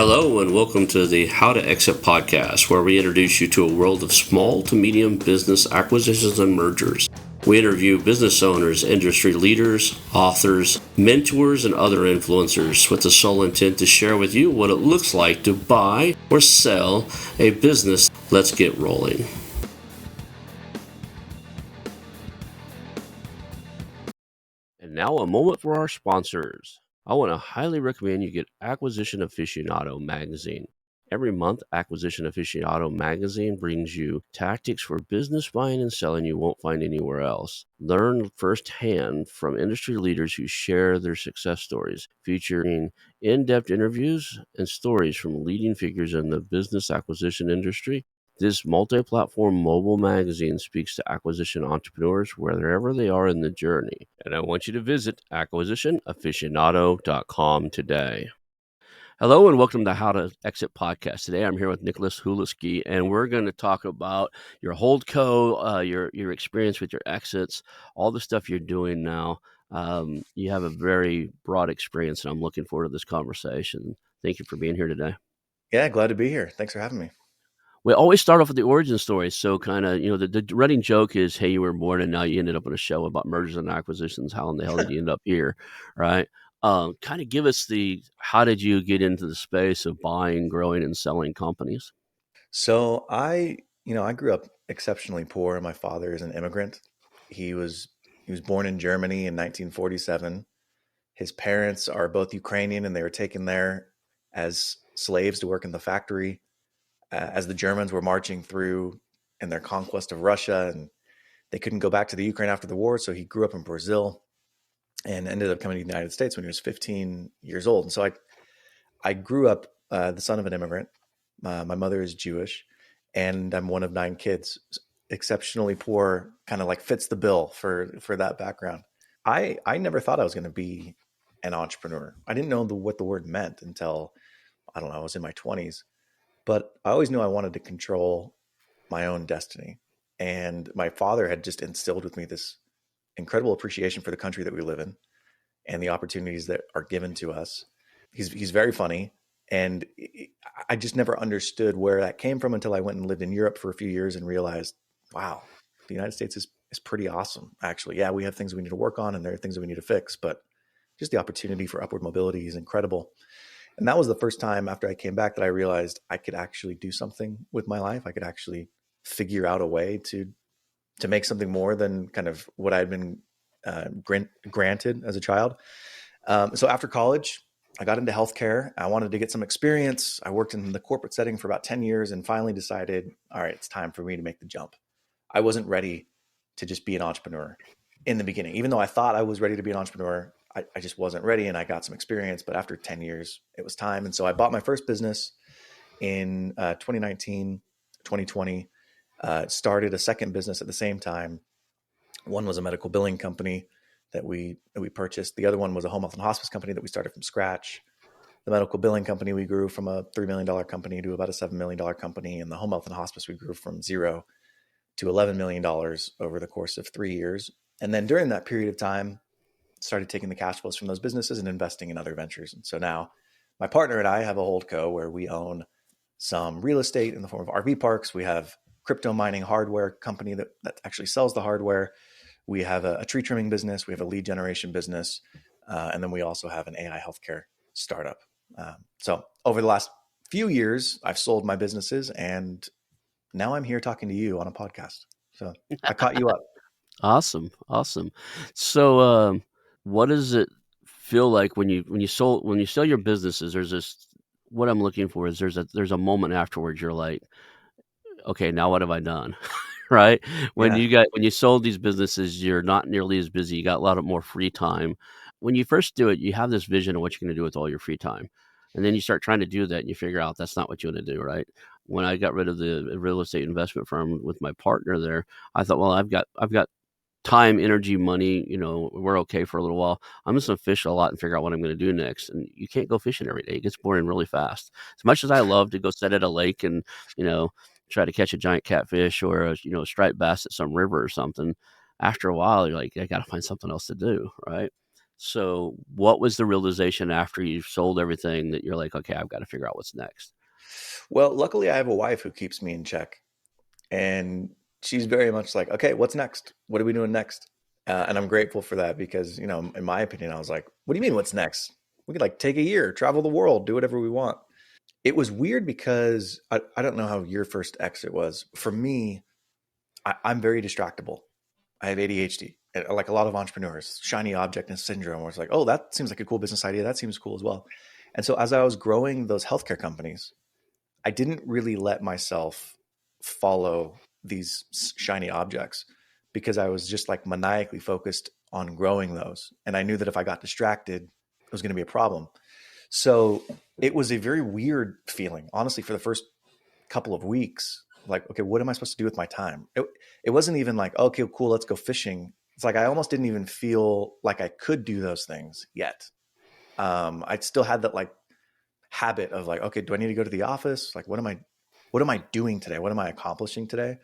Hello and welcome to the How to Exit podcast, where we introduce you to a world of small to medium business acquisitions and mergers. We interview business owners, industry leaders, authors, mentors, and other influencers with the sole intent to share with you what it looks like to buy or sell a business. Let's get rolling. And now a moment for our sponsors. I want to highly recommend you get Acquisition Aficionado magazine. Every month, Acquisition Aficionado magazine brings you tactics for business buying and selling you won't find anywhere else. Learn firsthand from industry leaders who share their success stories, featuring in-depth interviews and stories from leading figures in the business acquisition industry. This multi-platform mobile magazine speaks to acquisition entrepreneurs wherever they are in the journey. And I want you to visit acquisitionaficionado.com today. Hello and welcome to How to Exit podcast. Today I'm here with Nicholas Hulewsky, and we're going to talk about your holdco, your experience with your exits, all the stuff you're doing now. You have a very broad experience, and I'm looking forward to this conversation. Thank you for being here today. Yeah, glad to be here. Thanks for having me. We always start off with the origin story. So kind of, the running joke is, hey, you were born and now you ended up on a show about mergers and acquisitions. How in the hell did you end up here? Right. Kind of give us how did you get into the space of buying, growing, and selling companies? So I grew up exceptionally poor. My father is an immigrant. He was born in Germany in 1947. His parents are both Ukrainian, and they were taken there as slaves to work in the factory as the Germans were marching through in their conquest of Russia, and they couldn't go back to the Ukraine after the war. So he grew up in Brazil and ended up coming to the United States when he was 15 years old. And so I grew up the son of an immigrant. My mother is Jewish, and I'm one of 9 kids. Exceptionally poor, kind of like fits the bill for that background. I never thought I was going to be an entrepreneur. I didn't know what the word meant until, I don't know, I was in my 20s. But I always knew I wanted to control my own destiny. And my father had just instilled with me this incredible appreciation for the country that we live in and the opportunities that are given to us. He's very funny. And I just never understood where that came from until I went and lived in Europe for a few years and realized, wow, the United States is pretty awesome, actually. Yeah, we have things we need to work on and there are things that we need to fix, but just the opportunity for upward mobility is incredible. And that was the first time after I came back that I realized I could actually do something with my life. I could actually figure out a way to make something more than kind of what I'd been granted as a child. So after college, I got into healthcare. I wanted to get some experience. I worked in the corporate setting for about 10 years and finally decided, all right, it's time for me to make the jump. I wasn't ready to just be an entrepreneur in the beginning. Even though I thought I was ready to be an entrepreneur, I just wasn't ready, and I got some experience. But after 10 years, it was time. And so I bought my first business in 2019, 2020, started a second business at the same time. One was a medical billing company that we purchased. The other one was a home health and hospice company that we started from scratch. The medical billing company, we grew from a $3 million company to about a $7 million company. And the home health and hospice, we grew from 0 to $11 million over the course of 3 years. And then during that period of time, started taking the cash flows from those businesses and investing in other ventures. And so now my partner and I have a holdco where we own some real estate in the form of RV parks. We have crypto mining hardware company that actually sells the hardware. We have a tree trimming business. We have a lead generation business. And then we also have an AI healthcare startup. So over the last few years, I've sold my businesses, and now I'm here talking to you on a podcast. So I caught you up. Awesome. So, what does it feel like when you sell your businesses? There's this. What I'm looking for is there's a moment afterwards. You're like, okay, now what have I done? Right? When you sold these businesses, you're not nearly as busy. You got a lot of more free time. When you first do it, you have this vision of what you're going to do with all your free time, and then you start trying to do that, and you figure out that's not what you want to do. Right? When I got rid of the real estate investment firm with my partner there, I thought, well, I've got time, energy, money, we're okay for a little while. I'm just going to fish a lot and figure out what I'm going to do next. And you can't go fishing every day. It gets boring really fast. As much as I love to go sit at a lake and, try to catch a giant catfish or a striped bass at some river or something, after a while, you're like, I got to find something else to do. Right. So what was the realization after you sold everything that you're like, okay, I've got to figure out what's next? Well, luckily I have a wife who keeps me in check, and she's very much like, okay, what's next? What are we doing next? And I'm grateful for that because, in my opinion, I was like, what do you mean, what's next? We could like take a year, travel the world, do whatever we want. It was weird because I don't know how your first exit was. For me, I'm very distractible. I have ADHD, and like a lot of entrepreneurs, shiny object syndrome, where it's like, oh, that seems like a cool business idea. That seems cool as well. And so as I was growing those healthcare companies, I didn't really let myself follow these shiny objects because I was just like maniacally focused on growing those. And I knew that if I got distracted, it was going to be a problem. So it was a very weird feeling, honestly, for the first couple of weeks. Like, okay, what am I supposed to do with my time? It wasn't even like, okay, cool, let's go fishing. It's like I almost didn't even feel like I could do those things yet. I still had that like habit of like, okay, do I need to go to the office? Like, what am I doing today? What am I accomplishing today?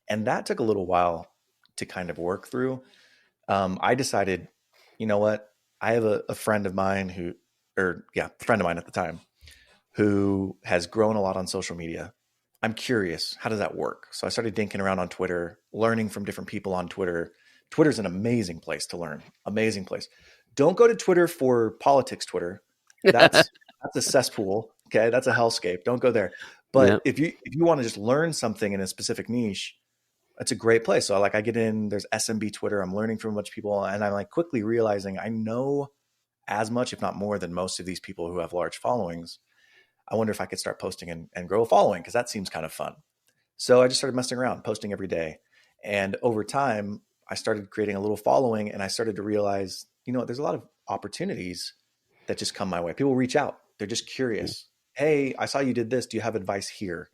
And that took a little while to kind of work through. I decided, you know what? I have a friend of mine friend of mine at the time who has grown a lot on social media. I'm curious, how does that work? So I started dinking around on Twitter, learning from different people on Twitter. Twitter's an amazing place to learn. Amazing place. Don't go to Twitter for politics Twitter. That's a cesspool. Okay. That's a hellscape. Don't go there. Yeah. But if you want to just learn something in a specific niche, it's a great place. So I get in, there's SMB Twitter. I'm learning from a bunch of people, and I'm like quickly realizing I know as much, if not more, than most of these people who have large followings. I wonder if I could start posting and grow a following because that seems kind of fun. So I just started messing around, posting every day. And over time, I started creating a little following, and I started to realize, there's a lot of opportunities that just come my way. People reach out. They're just curious. Hey, I saw you did this. Do you have advice here?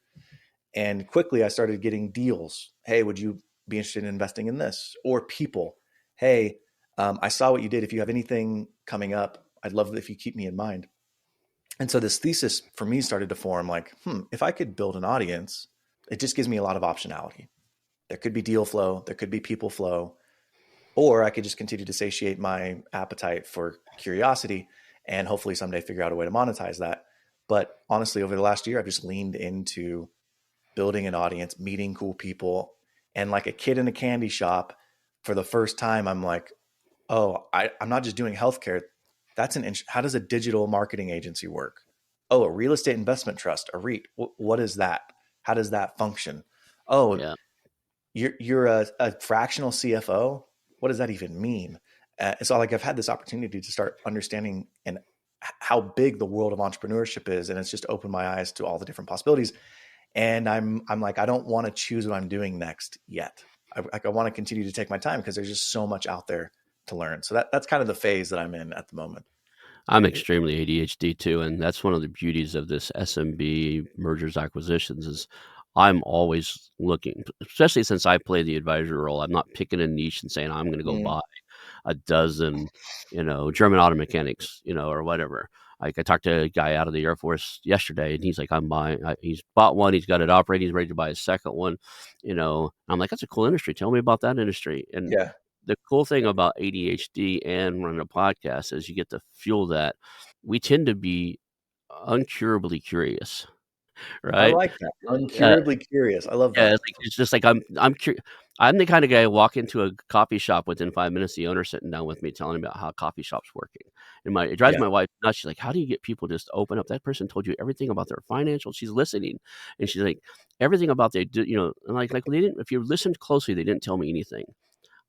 And quickly I started getting deals. Hey, would you be interested in investing in this? Or people, hey, I saw what you did. If you have anything coming up, I'd love it if you keep me in mind. And so this thesis for me started to form like, if I could build an audience, it just gives me a lot of optionality. There could be deal flow, there could be people flow, or I could just continue to satiate my appetite for curiosity and hopefully someday figure out a way to monetize that. But honestly, over the last year, I've just leaned into building an audience, meeting cool people, and like a kid in a candy shop, for the first time, I'm like, oh, I'm not just doing healthcare. How does a digital marketing agency work? Oh, a real estate investment trust, a REIT. What is that? How does that function? Oh, Yeah. you're a fractional CFO. What does that even mean? So like I've had this opportunity to start understanding and how big the world of entrepreneurship is, and it's just opened my eyes to all the different possibilities. And I'm like, I don't want to choose what I'm doing next yet. I want to continue to take my time because there's just so much out there to learn. So that's kind of the phase that I'm in at the moment. I'm extremely ADHD too, and that's one of the beauties of this SMB mergers acquisitions is I'm always looking, especially since I play the advisor role. I'm not picking a niche and saying I'm going to go Mm, buy a dozen, German auto mechanics, or whatever. Like I talked to a guy out of the Air Force yesterday, and he's like, "I'm buying." He's bought one. He's got it operating. He's ready to buy a second one. I'm like, "That's a cool industry. Tell me about that industry." And yeah. the cool thing about ADHD and running a podcast is you get to fuel that. We tend to be uncurably curious, I right? like that. Uh, Uncurably curious. I love yeah, that. it's just like I'm the kind of guy who walk into a coffee shop within 5 minutes, the owner sitting down with me telling me about how coffee shop's working. And it drives Yeah. my wife nuts. She's like, "How do you get people just to open up? That person told you everything about their financials." She's listening, and she's like, "Everything about they do," and like they didn't. If you listened closely, they didn't tell me anything.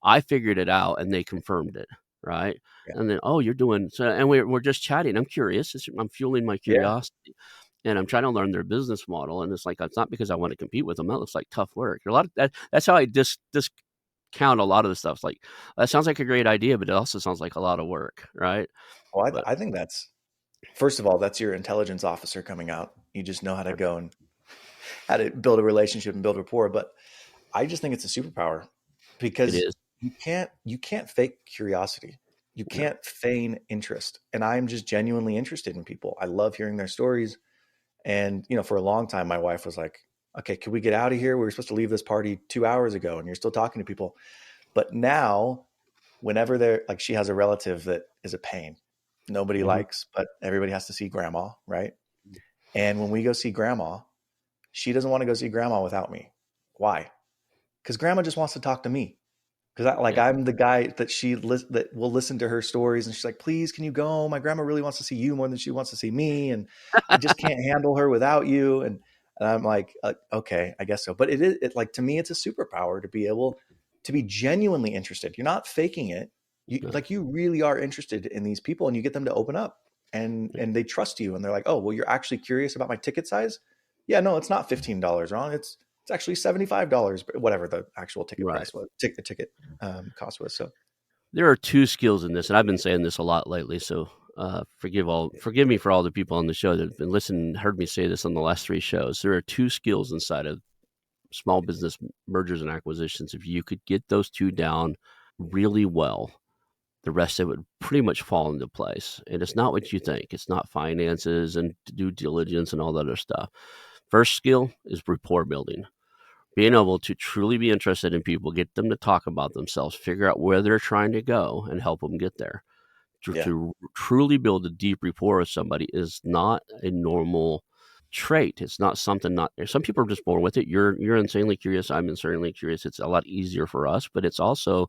I figured it out, and they confirmed it, right? Yeah. And then, "Oh, you're doing so," and we're just chatting. I'm curious. I'm fueling my Yeah. curiosity. And I'm trying to learn their business model, and it's like it's not because I want to compete with them. That looks like tough work. A lot of that's how I discount a lot of the stuff. It's like that sounds like a great idea, but it also sounds like a lot of work, right? Well, But I think first of all, that's your intelligence officer coming out. You just know how to go and how to build a relationship and build rapport. But I just think it's a superpower it because is. you can't fake curiosity. You Yeah. can't feign interest. And I'm just genuinely interested in people. I love hearing their stories. And, for a long time, my wife was like, okay, can we get out of here? We were supposed to leave this party 2 hours ago and you're still talking to people. But now whenever they're like, she has a relative that is a pain. Nobody Mhm. likes, but everybody has to see grandma, right? And when we go see grandma, she doesn't want to go see grandma without me. Why? Because grandma just wants to talk to me. Because like Yeah. I'm the guy that that will listen to her stories, and she's like, "Please, can you go? My grandma really wants to see you more than she wants to see me, and I just can't handle her without you." And I'm like, "Okay, I guess so." But like to me, it's a superpower to be able to be genuinely interested. You're not faking it. No. You really are interested in these people, and you get them to open up, and they trust you, and they're like, "Oh, well, you're actually curious about my ticket size." Yeah, no, it's not $15, Ron. It's actually $75, whatever the actual ticket Right. price was, ticket cost was. So There are 2 skills in this, and I've been saying this a lot lately, so, forgive me for all the people on the show that have been listening and heard me say this on the last 3 shows. There are 2 skills inside of small business mergers and acquisitions. If you could get those 2 down really well, the rest of it would pretty much fall into place, and it's not what you think. It's not finances and due diligence and all that other stuff. First skill is rapport building. Being able to truly be interested in people, get them to talk about themselves, figure out where they're trying to go, and help them get there. yeah, To truly build a deep rapport with somebody is not a normal trait. It's not something not some people are just born with it. You're insanely curious. I'm insanely curious. It's a lot easier for us, but it's also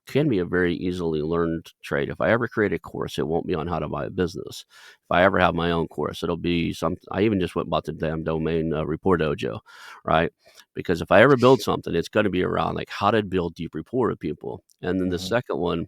can be a very easily learned trait. If I ever create a course, it won't be on how to buy a business. If I ever have my own course, it'll be some. I even just went and bought the damn domain Rapport Dojo, right? Because if I ever build something, it's going to be around like how to build deep rapport with people. And then the hmm second one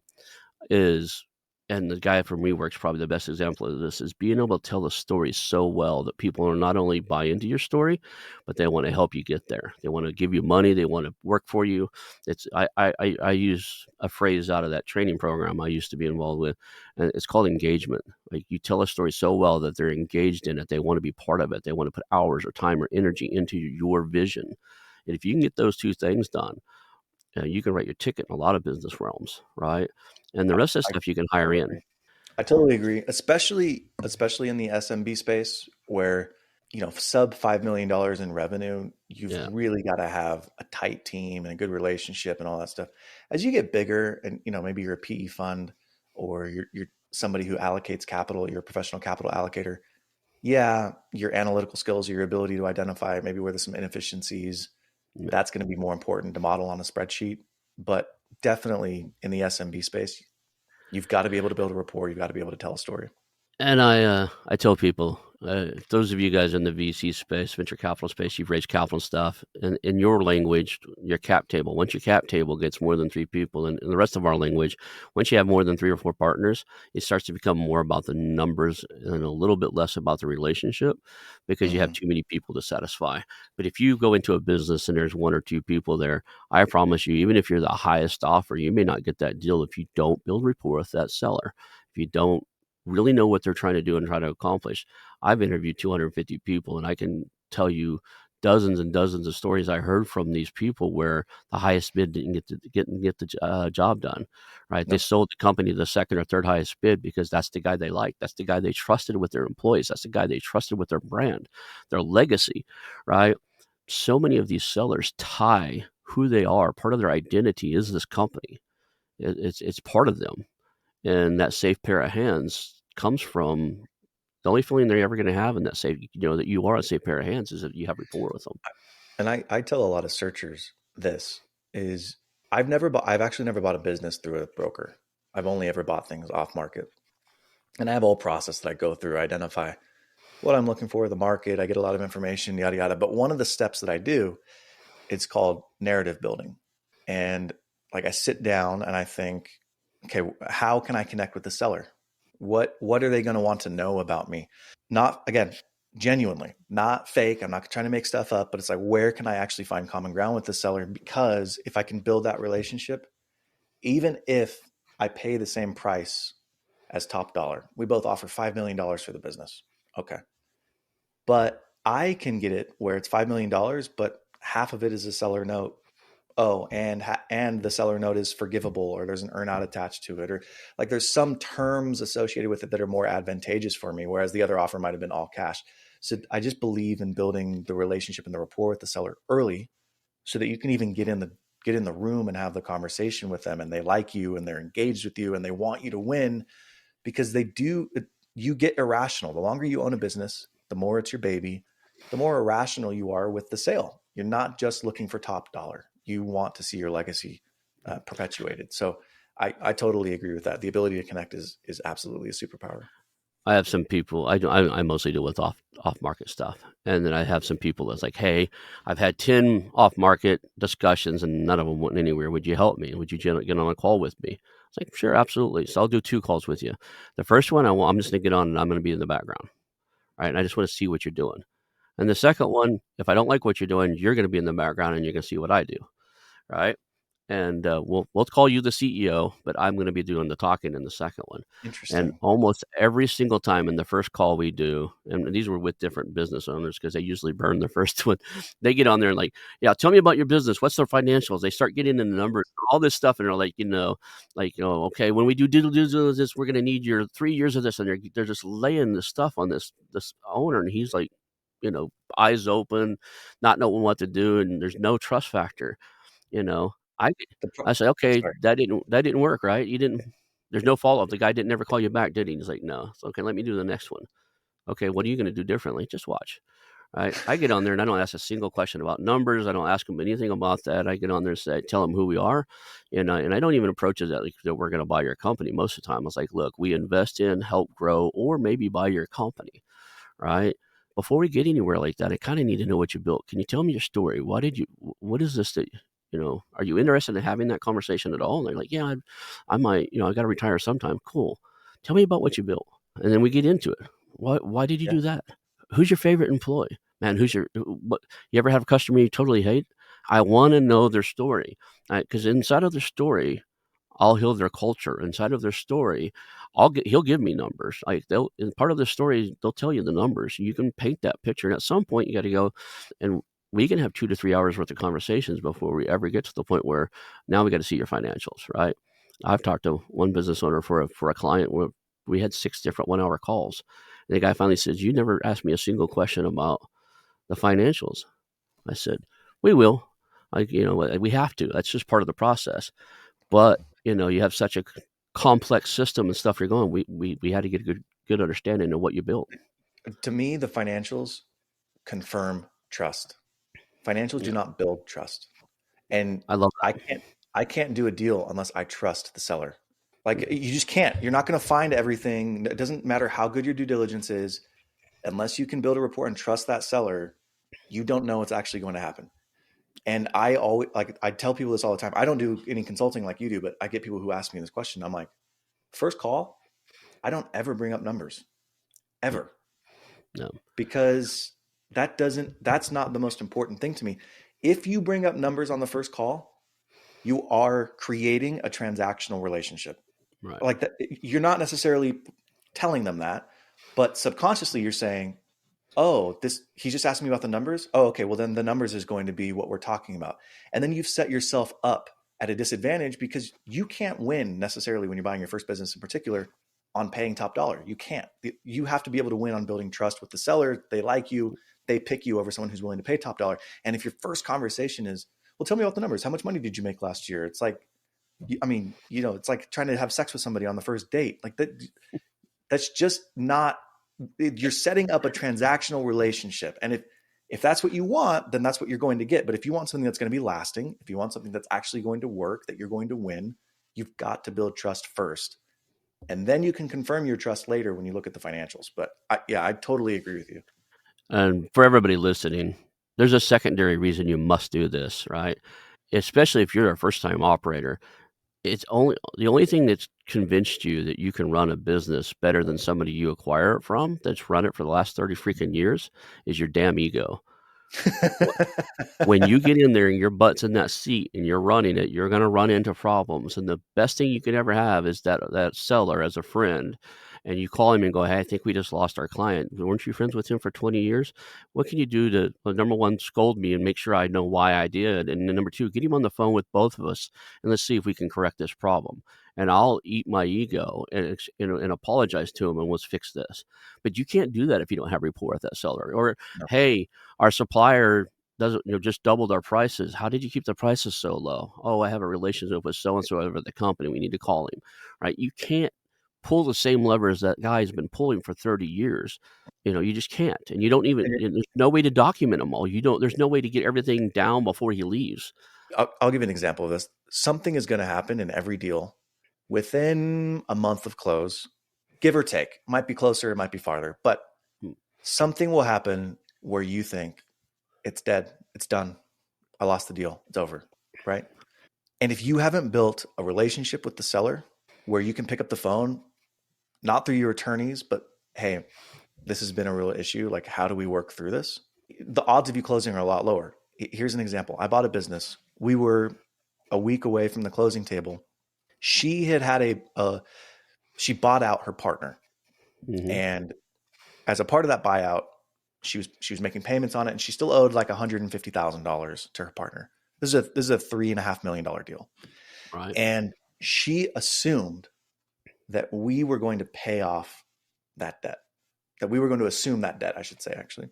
is and the guy from WeWork's probably the best example of this, is being able to tell the story so well that people are not only buy into your story, but they wanna help you get there. They wanna give you money, they wanna work for you. It's I use a phrase out of that training program I used to be involved with, and it's called engagement. Like, you tell a story so well that they're engaged in it, they wanna be part of it, they wanna put hours or time or energy into your vision. And if you can get those 2 things done, you can write your ticket in a lot of business realms, right? And the I, rest of the I stuff you can hire totally in. agree. I totally agree, especially in the SMB space where sub $5 million in revenue, you've Yeah, really got to have a tight team and a good relationship and all that stuff. As you get bigger, and maybe you're a PE fund or you're somebody who allocates capital, you're a professional capital allocator. Yeah, your analytical skills, your ability to identify maybe where there's some inefficiencies, yeah. that's going to be more important to model on a spreadsheet. But definitely in the SMB space, you've got to be able to build a rapport. You've got to be able to tell a story. And I tell people, those of you guys in the VC space, venture capital space, you've raised capital and stuff. In your language, your cap table. Once your cap table gets more than 3 people, and in the rest of our language, once you have more than 3 or 4 partners, it starts to become more about the numbers and a little bit less about the relationship because you have hmm too many people to satisfy. But if you go into a business and there's 1 or 2 people there, I promise you, even if you're the highest offer, you may not get that deal if you don't build rapport with that seller. If you don't really know what they're trying to do and try to accomplish. I've interviewed 250 people, and I can tell you dozens and dozens of stories I heard from these people where the highest bid didn't get the job done. Right? They Nope. sold the company the second or third highest bid because that's the guy they liked. That's the guy they trusted with their employees. That's the guy they trusted with their brand, their legacy. Right? So many of these sellers tie who they are. Part of their identity is this company. It's part of them, and that safe pair of hands comes from the only feeling they're ever going to have in that safe, that you are a safe pair of hands is that you have rapport with them. And I tell a lot of searchers this is I've actually never bought a business through a broker. I've only ever bought things off market. And I have a whole process that I go through, identify what I'm looking for, the market. I get a lot of information, yada, yada. But one of the steps that I do, it's called narrative building. And like I sit down and I think, okay, how can I connect with the seller? What are they going to want to know about me? Not again, genuinely, not fake. I'm not trying to make stuff up, but it's like, where can I actually find common ground with the seller? Because if I can build that relationship, even if I pay the same price as top dollar, we both offer $5 million for the business. Okay. But I can get it where it's $5 million, but half of it is a seller note. Oh, and the seller note is forgivable, or there's an earn out attached to it, or like there's some terms associated with it that are more advantageous for me, whereas the other offer might have been all cash. So I just believe in building the relationship and the rapport with the seller early, so that you can even get in the room and have the conversation with them and they like you and they're engaged with you and they want you to win, because they do, you get irrational. The longer you own a business, the more it's your baby, the more irrational you are with the sale. You're not just looking for top dollar. You want to see your legacy perpetuated. So I totally agree with that. The ability to connect is absolutely a superpower. I have some people. I mostly deal with off market stuff, and then I have some people that's like, "Hey, I've had 10 off market discussions, and none of them went anywhere. Would you help me? Would you get on a call with me?" It's like, "Sure, absolutely." So I'll do 2 calls with you. The first one, I'm just going to get on, and I'm going to be in the background, right? And I just want to see what you're doing. And the second one, if I don't like what you're doing, you're going to be in the background, and you're going to see what I do, right? And we'll call you the CEO, but I'm going to be doing the talking in the second one. And Interesting. almost every single time in the first call we do, and these were with different business owners because they usually burn the first one. They get on there and like, yeah, tell me about your business. What's their financials? They start getting in the numbers, all this stuff, and they're like, okay, when we do due diligence, we're going to need your 3 years of this, and they're just laying this stuff on this owner, and he's like, eyes open, not knowing what to do, and there's no trust factor. You know, I I say, "Okay, Sorry. that didn't work, right? You didn't there's no follow-up. The guy didn't never call you back, did he?" He's like, "No." So, "Okay, let me do the next one." "Okay, what are you gonna do differently?" "Just watch." Right? I get on there and I don't ask a single question about numbers. I don't ask them anything about that. I get on there and tell them who we are, and I don't even approach it that we're gonna buy your company. Most of the time, I was like, "Look, we invest in, help grow, or maybe buy your company." Right? Before we get anywhere like that, I kind of need to know what you built. Can you tell me your story? What is this that, are you interested in having that conversation at all? And they're like, yeah, I might, I got to retire sometime. Cool. Tell me about what you built. And then we get into it. Why did you Yeah. do that? Who's your favorite employee? Man, what, you ever have a customer you totally hate? I want to know their story. Because inside of their story, I'll heal their culture. Inside of their story, he'll give me numbers. Like in part of the story, they'll tell you the numbers. You can paint that picture. And at some point you got to go and we can have 2 to 3 hours worth of conversations before we ever get to the point where now we got to see your financials, right? I've talked to one business owner for a client where we had 6 different 1 hour calls. And the guy finally says, "You never asked me a single question about the financials." I said, "We will. We have to. That's just part of the process." But, you have such a complex system and stuff you're going, we had to get a good understanding of what you built. To me, the financials confirm trust. Financials do Yeah, not build trust. And I love I that. can't I can't do a deal unless I trust the seller. Like Mhm. you just can't. You're not going to find everything. It doesn't matter how good your due diligence is, unless you can build a rapport and trust that seller, you don't know what's actually going to happen. And I always like I tell people this all the time. I don't do any consulting like you do, but I get people who ask me this question. I'm like, first call, I don't ever bring up numbers Yeah, ever, no, because that's not the most important thing to me. If you bring up numbers on the first call, you are creating a transactional relationship. right, Like that, you're not necessarily telling them that, but subconsciously you're saying, "Oh, this he just asked me about the numbers. Oh, okay, well then the numbers is going to be what we're talking about." And then you've set yourself up at a disadvantage because you can't win necessarily when you're buying your first business in particular on paying top dollar. You can't. You have to be able to win on building trust with the seller. They like you, they pick you over someone who's willing to pay top dollar. And if your first conversation is, "Well, tell me about the numbers. How much money did you make last year?" It's like, I mean, it's like trying to have sex with somebody on the first date. Like that, that's just not. You're setting up a transactional relationship, and if that's what you want, then that's what you're going to get. But if you want something that's going to be lasting, if you want something that's actually going to work, that you're going to win, you've got to build trust first, and then you can confirm your trust later when you look at the financials. But yeah, I totally agree with you. and for everybody listening, there's a secondary reason you must do this, right? Especially if you're a first-time operator. It's only the only thing that's convinced you that you can run a business better than somebody you acquire it from that's run it for the last 30 freaking years is your damn ego. When you get in there and your butt's in that seat and you're running it, you're gonna run into problems, and the best thing you could ever have is that seller as a friend, and you call him and go, "Hey, I think we just lost our client. Weren't you friends with him for 20 years? What can you do to, well, number 1, scold me and make sure I know why I did, and then number 2, get him on the phone with both of us, and let's see if we can correct this problem, and I'll eat my ego and apologize to him, and let's fix this." But you can't do that if you don't have rapport with that seller, or, No. "Hey, our supplier doesn't, just doubled our prices. How did you keep the prices so low? Oh, I have a relationship with so and so over at the company. We need to call him, right? You can't pull the same levers that guy's been pulling for 30 years. You just can't, and you don't even. And There's no way to document them all. You don't. There's no way to get everything down before he leaves. I'll give you an example of this. Something is going to happen in every deal within a month of close, give or take. Might be closer, it might be farther, but Hmm. something will happen where you think it's dead, it's done, I lost the deal, it's over, right? And if you haven't built a relationship with the seller where you can pick up the phone, not through your attorneys, but hey, this has been a real issue. Like, how do we work through this? The odds of you closing are a lot lower. Here's an example. I bought a business. We were a week away from the closing table. She had she bought out her partner, Hmm. and as a part of that buyout, she was making payments on it, and she still owed like $150,000 to her partner. This is a $3.5 million deal, Right. and she assumed that we were going to pay off that debt, that we were going to assume that debt, I should say, actually.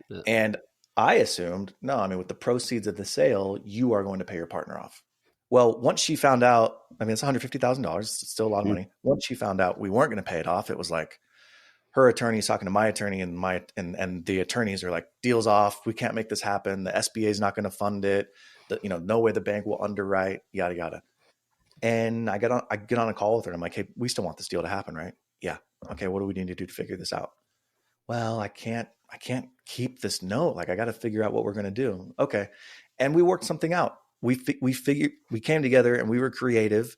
Yeah. And I assumed, no, I mean, with the proceeds of the sale, you are going to pay your partner off. Well, once she found out, I mean, it's $150,000, it's still a lot of Mm. money. Once she found out we weren't going to pay it off, it was like her attorney's talking to my attorney, and and the attorneys are like, deal's off. We can't make this happen. The SBA is not going to fund it. No way the bank will underwrite, yada, yada. And I get on a call with her. I'm like, hey, we still want this deal to happen, right? Yeah. Okay. What do we need to do to figure this out? Well, I can't keep this note. Like, I got to figure out what we're going to do. Okay. And we worked something out. We came together and we were creative,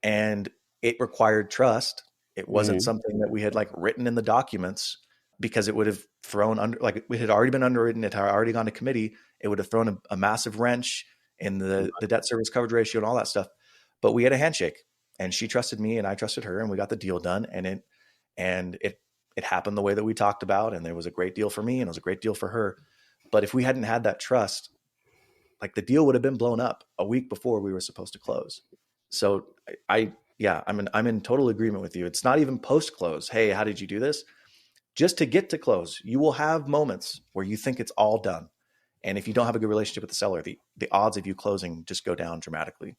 and it required trust. It wasn't Mhm. something that we had like written in the documents, because it would have thrown under, like, it had already been underwritten. It had already gone to committee. It would have thrown a massive wrench in the debt service coverage ratio and all that stuff. But we had a handshake, and she trusted me and I trusted her, and we got the deal done. And it happened the way that we talked about, and it was a great deal for me and it was a great deal for her. But if we hadn't had that trust, like, the deal would have been blown up a week before we were supposed to close. So yeah, I'm in total agreement with you. It's not even post close. Hey, how did you do this? Just to get to close, you will have moments where you think it's all done. And if you don't have a good relationship with the seller, the odds of you closing just go down dramatically.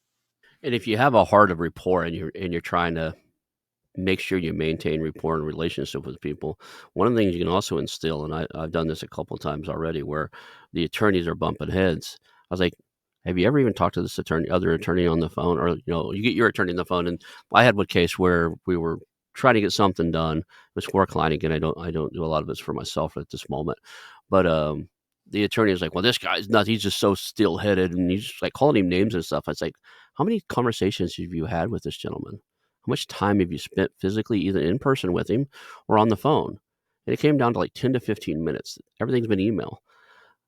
And if you have a heart of rapport and you're trying to make sure you maintain rapport and relationship with people, one of the things you can also instill, and I've done this a couple of times already, where the attorneys are bumping heads. I was like, have you ever even talked to this other attorney on the phone? Or, you get your attorney on the phone. And I had one case where we were trying to get something done. It was for a client. Again, I don't do a lot of this for myself at this moment. But the attorney was like, well, this guy's nuts. He's just so still headed. And he's just like calling him names and stuff. I was like, how many conversations have you had with this gentleman? How much time have you spent physically, either in person with him or on the phone? And it came down to like 10 to 15 minutes. Everything's been email.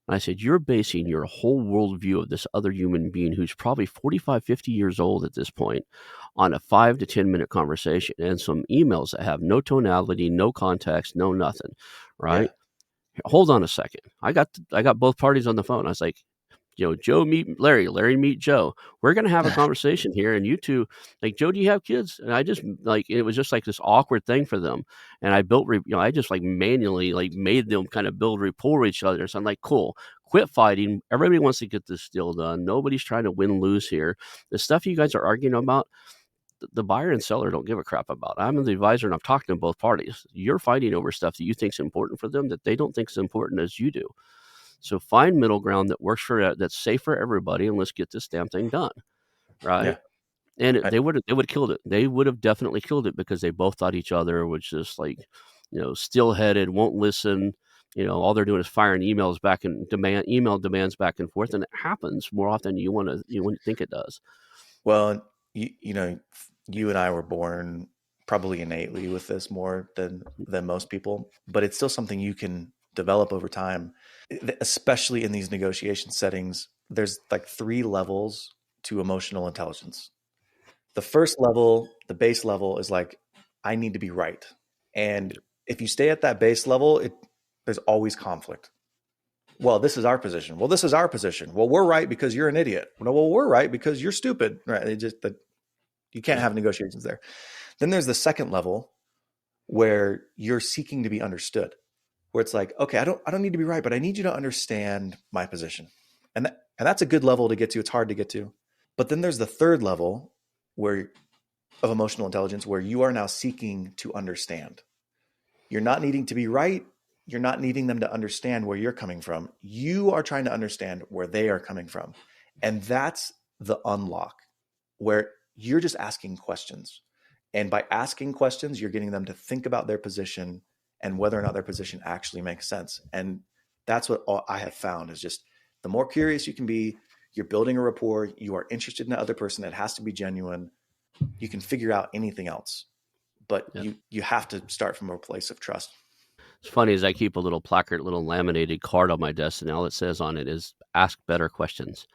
And I said, you're basing your whole worldview of this other human being who's probably 45, 50 years old at this point on a 5 to 10 minute conversation and some emails that have no tonality, no context, no nothing. Yeah. Right? Hold on a second. I got both parties on the phone. I was like, Joe meet Larry, Larry meet Joe. We're gonna have a conversation here, and you two, like, Joe, do you have kids? And I just like it was just like this awkward thing for them, and I built, I just like manually like made them kind of build rapport with each other. So I'm like, cool, quit fighting. Everybody wants to get this deal done. Nobody's trying to win lose here. The stuff you guys are arguing about, the buyer and seller don't give a crap about. I'm the advisor, and I'm talking to both parties. You're fighting over stuff that you think is important for them that they don't think is important as you do. So find middle ground that works that's safe for everybody, and let's get this damn thing done, right? Yeah. And I, they would have killed it. They would have definitely killed it because they both thought each other was just like, still headed, won't listen. All they're doing is firing email demands back and forth, and it happens more often than you wouldn't think it does. well, you and I were born probably innately with this more than most people, but it's still something you can develop over time, especially in these negotiation settings. There's like three levels to emotional intelligence. The first level, the base level, is like, I need to be right. And if you stay at that base level, there's always conflict. Well, this is our position. Well, this is our position. Well, we're right because you're an idiot. No, well, we're right because you're stupid. Right? You can't Yeah. have negotiations there. Then there's the second level where you're seeking to be understood. where it's like, okay, I don't need to be right, but I need you to understand my position. And that's a good level to get to. It's hard to get to. But then there's the third level where of emotional intelligence where you are now seeking to understand. You're not needing to be right. You're not needing them to understand where you're coming from. You are trying to understand where they are coming from. And that's the unlock where you're just asking questions. And by asking questions, you're getting them to think about their position and whether or not their position actually makes sense. And that's what I have found is just the more curious you can be, you're building a rapport, you are interested in the other person. It has to be genuine. You can figure out anything else, but Yeah. you have to start from a place of trust. It's funny is I keep a little placard, little laminated card on my desk, and all it says on it is "Ask better questions,"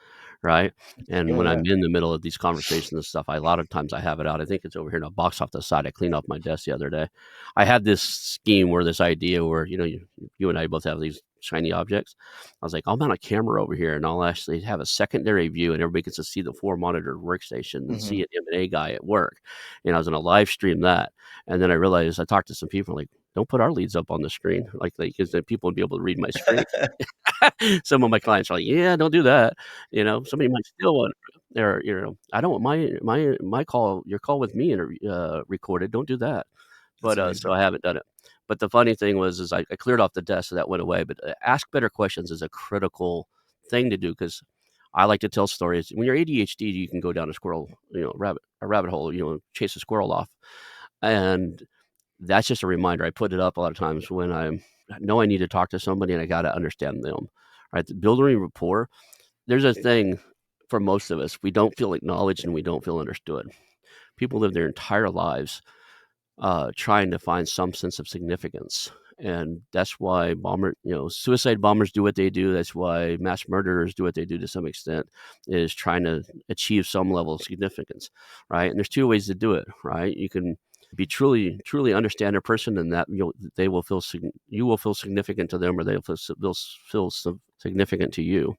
right? And Oh when yeah. I'm in the middle of these conversations and stuff, a lot of times I have it out. I think it's over here in a box off the side. I cleaned off my desk the other day. I had this scheme where this idea where you and I both have these shiny objects. I was like, I'll mount a camera over here, and I'll actually have a secondary view, and everybody gets to see the 4 monitor workstation and see Mm-hmm. an M&A guy at work. And I was going to live stream that, and then I realized I talked to some people like, don't put our leads up on the screen, like, because then people would be able to read my screen. Some of my clients are like, "Yeah, don't do that." Somebody might steal one, or I don't want my call, your call with me recorded. Don't do that. That's But so amazing. I haven't done it. But the funny thing was, is I cleared off the desk, so that went away. But ask better questions is a critical thing to do because I like to tell stories. When you're ADHD, you can go down a rabbit hole, chase a squirrel off, and that's just a reminder. I put it up a lot of times when I know I need to talk to somebody and I got to understand them, right? Building rapport. There's a It, thing for most of us. We don't feel acknowledged and we don't feel understood. People live their entire lives trying to find some sense of significance. And that's why suicide bombers do what they do. That's why mass murderers do what they do to some extent, is trying to achieve some level of significance, right? And there's two ways to do it, right? You can be truly understand a person, and that you will feel significant to them, or they'll feel significant to you,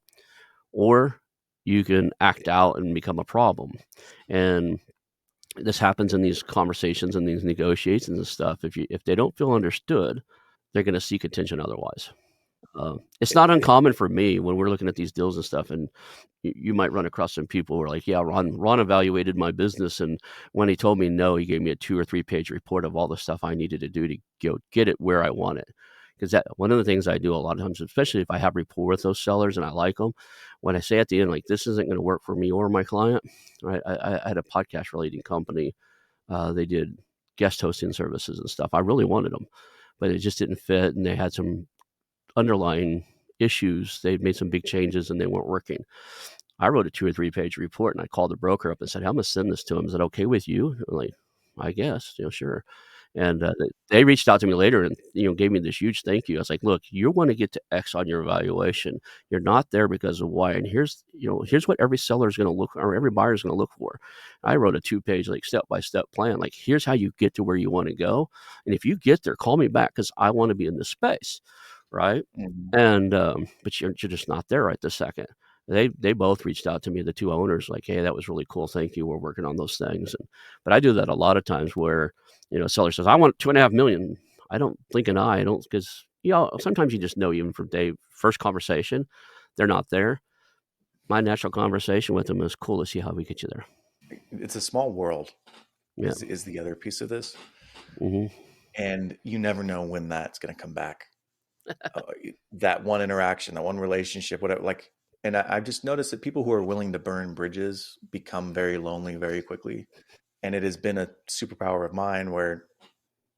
or you can act out and become a problem. And this happens in these conversations and these negotiations and stuff. If they don't feel understood, they're going to seek attention otherwise. It's not it, uncommon for me when we're looking at these deals and stuff, and you might run across some people who are like, "Yeah, Ron evaluated my business, and when he told me no, he gave me a 2 or 3 page report of all the stuff I needed to do to get it where I want it." Because that one of the things I do a lot of times, especially if I have rapport with those sellers and I like them, when I say at the end like, "This isn't going to work for me or my client," right? I had a podcast relating company. They did guest hosting services and stuff. I really wanted them, but it just didn't fit, and they had some underlying issues. They'd made some big changes and they weren't working. I wrote a 2 or 3 page report and I called the broker up and said, "I'm going to send this to him. Is that okay with you?" I'm like, "I guess, sure." And they reached out to me later and gave me this huge thank you. I was like, "Look, you want to get to X on your evaluation. You're not there because of Y. And here's what every seller is going to look, or every buyer is going to look for." I wrote a 2 page like step by step plan. Like, here's how you get to where you want to go. And if you get there, call me back because I want to be in this space, right? Mhm. And but you're just not there right this second. They both reached out to me, the two owners, like, "Hey, that was really cool. Thank you. We're working on those things." But I do that a lot of times where a seller says, "I want 2.5 million." I don't blink an eye. I don't, because sometimes you just know, even from day first conversation, they're not there. My natural conversation with them is, "Cool. Let's see how we get you there." it's a small world Yeah. is the other piece of this, Hmm. and you never know when that's going to come back. Uh, that one interaction, that one relationship, whatever. Like, and I've just noticed that people who are willing to burn bridges become very lonely very quickly. And it has been a superpower of mine where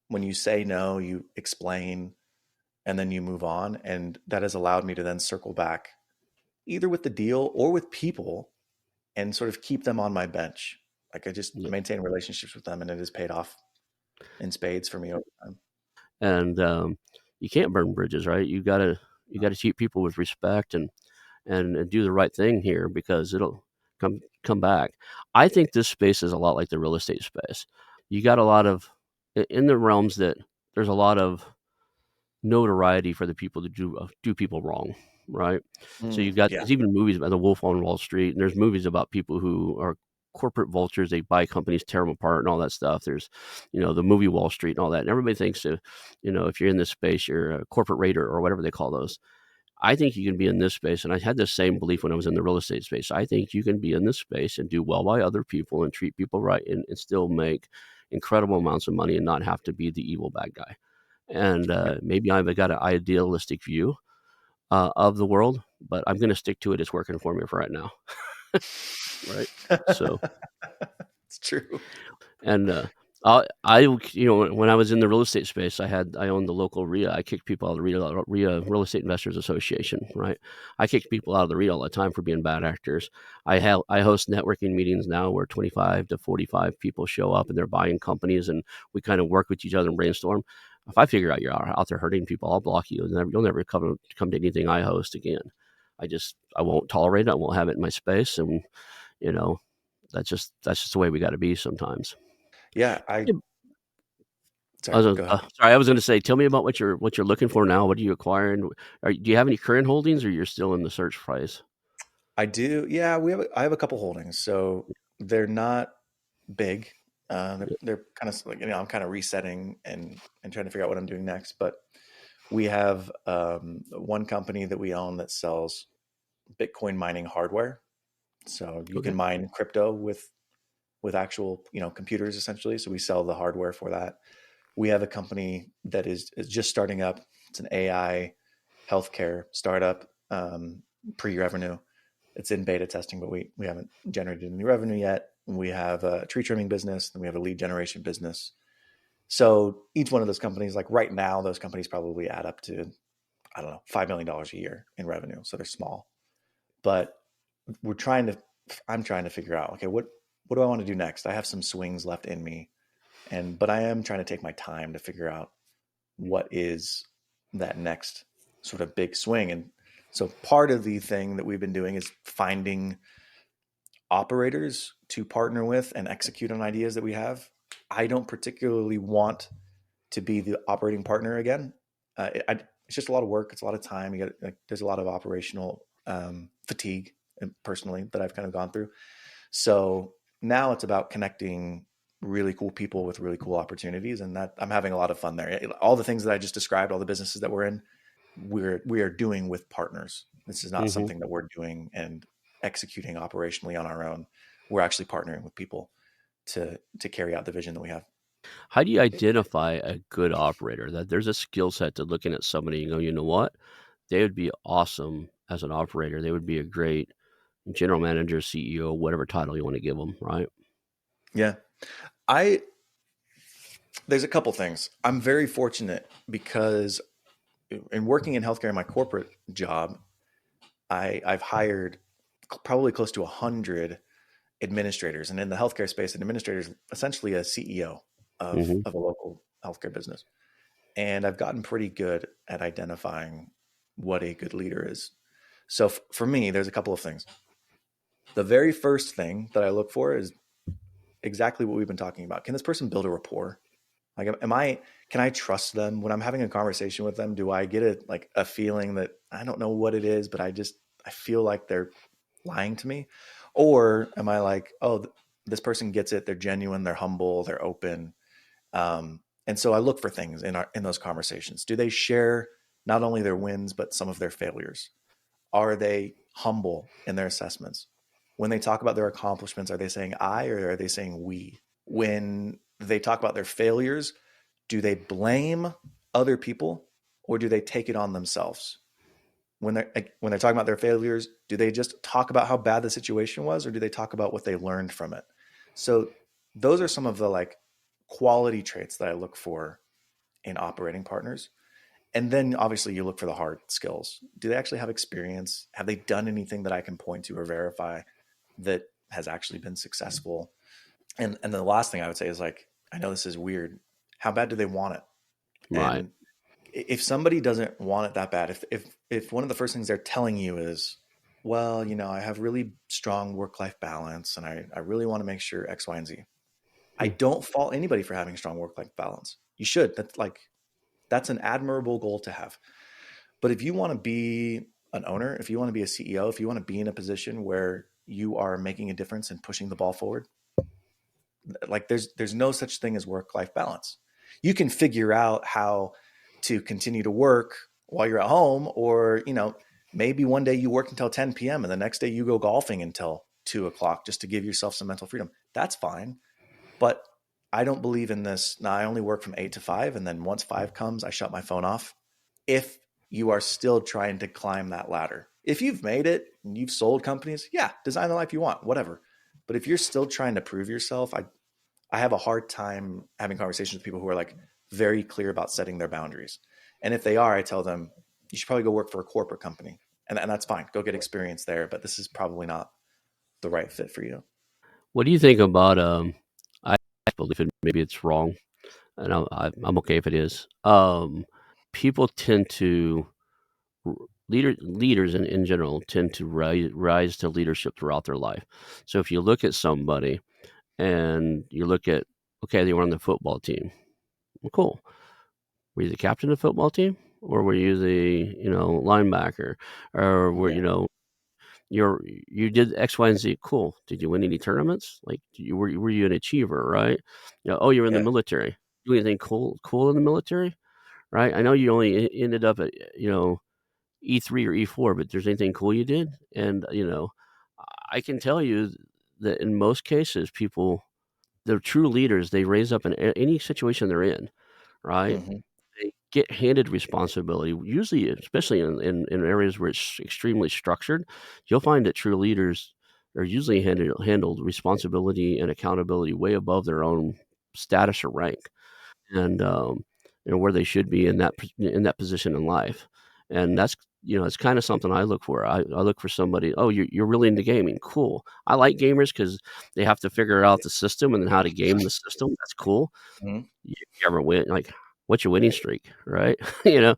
when you say no, you explain and then you move on. And that has allowed me to then circle back either with the deal or with people and sort of keep them on my bench. Like I Yeah. maintain relationships with them and it has paid off in spades for me over time. And you can't burn bridges, right? You got to treat people with respect and do the right thing here, because it'll come back. I think this space is a lot like the real estate space. You got a lot of in the realms that there's a lot of notoriety for the people that do people wrong, right? So Mm, you've got yeah. there's even movies about the Wolf on Wall Street, and there's movies about people who are corporate vultures. They buy companies, tear them apart, and all that stuff. There's, the movie Wall Street and all that. And everybody thinks that, if you're in this space, you're a corporate raider or whatever they call those. I think you can be in this space, and I had the same belief when I was in the real estate space. I think you can be in this space and do well by other people and treat people right, and still make incredible amounts of money and not have to be the evil bad guy. And Yeah. maybe I've got an idealistic view of the world, but I'm going to stick to it. It's working for me for right now, right? So, It's true. and when I was in the real estate space, I owned the local RIA. I kicked people out of the RIA Real Estate Investors Association, right? I kicked people out of the RIA all the time for being bad actors. I host networking meetings now where 25 to 45 people show up and they're buying companies, and we kind of work with each other and brainstorm. If I figure out you're out there hurting people, I'll block you, and you'll never come to anything I host again. I won't tolerate it. I won't have it in my space, and you know that's just the way we got to be sometimes. Yeah. Yeah. Sorry, go ahead. Sorry, I was going to say, tell me about what you're looking for now. What are you acquiring? Do you have any current holdings, or you're still in the search phase? I do. Yeah, I have a couple holdings. So they're not big. They're kind of like, I'm kind of resetting and trying to figure out what I'm doing next. But we have one company that we own that sells Bitcoin mining hardware. So you can Okay. mine crypto with actual, computers essentially. So we sell the hardware for that. We have a company that is just starting up. It's an AI healthcare startup, pre-revenue. It's in beta testing, but we haven't generated any revenue yet. We have a tree trimming business, and we have a lead generation business. So each one of those companies, like right now, those companies probably add up to, I don't know, $5 million a year in revenue. So they're small, but we're trying to. I'm trying to figure out, okay, what do I want to do next? I have some swings left in me, but I am trying to take my time to figure out what is that next sort of big swing. And so part of the thing that we've been doing is finding operators to partner with and execute on ideas that we have. I don't particularly want to be the operating partner again. It's just a lot of work. It's a lot of time. There's a lot of operational fatigue, personally, that I've kind of gone through. So now it's about connecting really cool people with really cool opportunities, and that I'm having a lot of fun there. All the things that I just described, all the businesses that we're in, we are doing with partners. This is not Hmm. something that we're doing and executing operationally on our own. We're actually partnering with people to carry out the vision that we have. How do you identify a good operator? That there's a skill set to looking at somebody and go, you know what, they would be awesome as an operator. They would be a great general manager, CEO, whatever title you want to give them, right? Yeah, I there's a couple things. I'm very fortunate because in working in healthcare in my corporate job, I've hired probably close to 100 administrators, and in the healthcare space, an administrator is essentially a CEO Hmm. of a local healthcare business. And I've gotten pretty good at identifying what a good leader is. So for me, there's a couple of things. The very first thing that I look for is exactly what we've been talking about. Can this person build a rapport? Like, can I trust them when I'm having a conversation with them? Do I get a feeling that I don't know what it is, but I feel like they're lying to me? Or am I like, oh, this person gets it. They're genuine. They're humble. They're open. And so I look for things in those conversations. Do they share not only their wins, but some of their failures? Are they humble in their assessments? When they talk about their accomplishments, are they saying I or are they saying we? When they talk about their failures, do they blame other people or do they take it on themselves? When they're talking about their failures, do they just talk about how bad the situation was or do they talk about what they learned from it? So those are some of the quality traits that I look for in operating partners. And then obviously you look for the hard skills. Do they actually have experience? Have they done anything that I can point to or verify that has actually been successful? And the last thing I would say is I know this is weird. How bad do they want it? Right. And if somebody doesn't want it that bad, if one of the first things they're telling you is, well, I have really strong work-life balance and I really want to make sure X, Y, and Z. I Hmm. don't fault anybody for having strong work-life balance. You should. That's an admirable goal to have. But if you want to be an owner, if you want to be a CEO, if you want to be in a position where you are making a difference and pushing the ball forward. Like there's no such thing as work-life balance. You can figure out how to continue to work while you're at home, or maybe one day you work until 10 p.m. and the next day you go golfing until 2 o'clock just to give yourself some mental freedom. That's fine. But I don't believe in this. Now, I only work from 8 to 5, and then once 5 comes, I shut my phone off. If you are still trying to climb that ladder, if you've made it and you've sold companies, yeah, design the life you want, whatever. But if you're still trying to prove yourself, I have a hard time having conversations with people who are like very clear about setting their boundaries. And if they are, I tell them, you should probably go work for a corporate company. And that's fine. Go get experience there. But this is probably not the right fit for you. What do you think about I believe it, maybe it's wrong, and I'm okay if it is. People tend to leaders in general tend to rise to leadership throughout their life. So if you look at somebody and you look at, okay, they were on the football team. Well, cool. Were you the captain of the football team, or were you the linebacker, or were Yeah. you did X, Y, and Z? Cool. Did you win any tournaments? Like, were you an achiever, right? Oh, you were in the Yeah. military. Do anything cool in the military, right? I know you only ended up at E3 or E4, but there's anything cool you did? And I can tell you that in most cases, people, they're true leaders. They raise up in any situation they're in, right? Mm-hmm. They get handed responsibility, usually, especially in areas where it's extremely structured. You'll find that true leaders are usually handled responsibility and accountability way above their own status or rank, and where they should be in that position in life. And that's it's kind of something I look for. I look for somebody. Oh, you're really into gaming. Cool. I like gamers because they have to figure out the system and then how to game the system. That's cool. Mm-hmm. You ever win? Like, what's your winning streak, right? you know,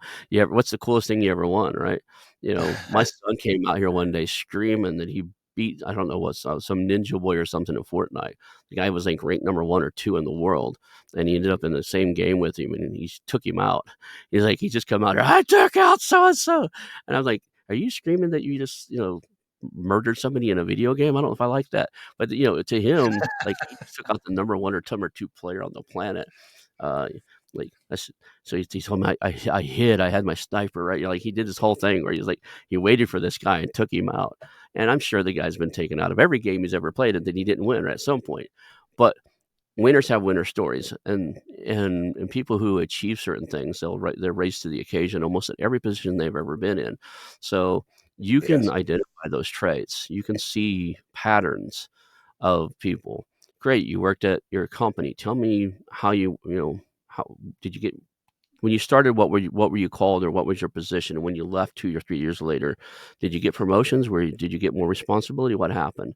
what's the coolest thing you ever won, right? My son came out here one day screaming that he beat, I don't know what, some ninja boy or something in Fortnite. The guy was like ranked number 1 or 2 in the world, and he ended up in the same game with him, and he took him out. He's like, he just come out here, I took out so and so, and I was like, are you screaming that you just murdered somebody in a video game? I don't know if I like that, but to him, like, he just took out the number 1 or 2 player on the planet. Uh, like so he told me I hid. I had my sniper right. Like, he did this whole thing where he's like, he waited for this guy and took him out. And I'm sure the guy's been taken out of every game he's ever played, and then he didn't win at some point. But winners have winner stories, and people who achieve certain things, they're raised to the occasion almost at every position they've ever been in. So you can Yes. identify those traits. You can see patterns of people. Great, you worked at your company. Tell me how how did you get when you started? What were you called, or what was your position? And when you left 2 or 3 years later, did you get promotions? Did you get more responsibility? What happened?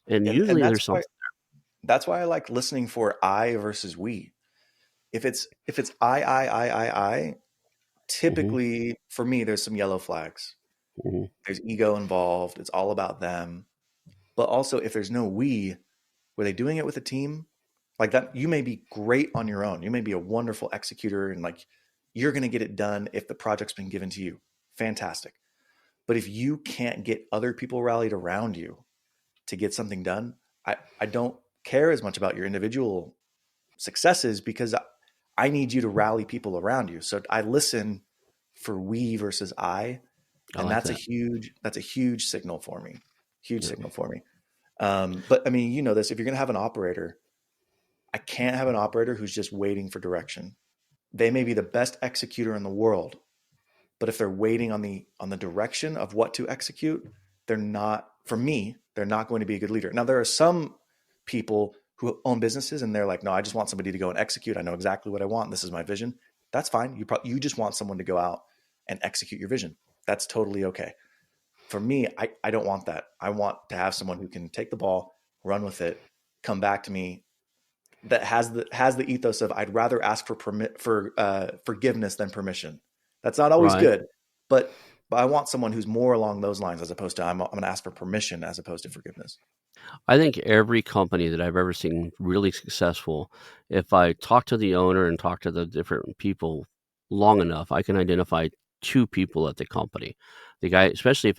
And And usually that's there's why something. I like listening for I versus we. If it's I, Hmm. typically for me, there's some yellow flags. Hmm. There's ego involved. It's all about them. But also, if there's no we, were they doing it with a team? Like that, you may be great on your own. You may be a wonderful executor, and like you're going to get it done if the project's been given to you. Fantastic. But if you can't get other people rallied around you to get something done, I don't care as much about your individual successes, because I need you to rally people around you. So I listen for we versus I, I and like that's a that. huge signal for me. Huge Yeah. signal for me. But I mean, you know this. If you're going to have an operator, I can't have an operator who's just waiting for direction. They may be the best executor in the world, but if they're waiting on the direction of what to execute, they're not. For me, they're not going to be a good leader. Now, there are some people who own businesses and they're like, no, I just want somebody to go and execute. I know exactly what I want. This is my vision. That's fine. You just want someone to go out and execute your vision. That's totally okay. For me, I don't want that. I want to have someone who can take the ball, run with it, come back to me, that has the ethos of I'd rather ask for forgiveness than permission. That's not always Right. good, but I want someone who's more along those lines, as opposed to I'm going to ask for permission as opposed to forgiveness. I think every company that I've ever seen really successful, if I talk to the owner and talk to the different people long enough, I can identify 2 people at the company. The guy, especially if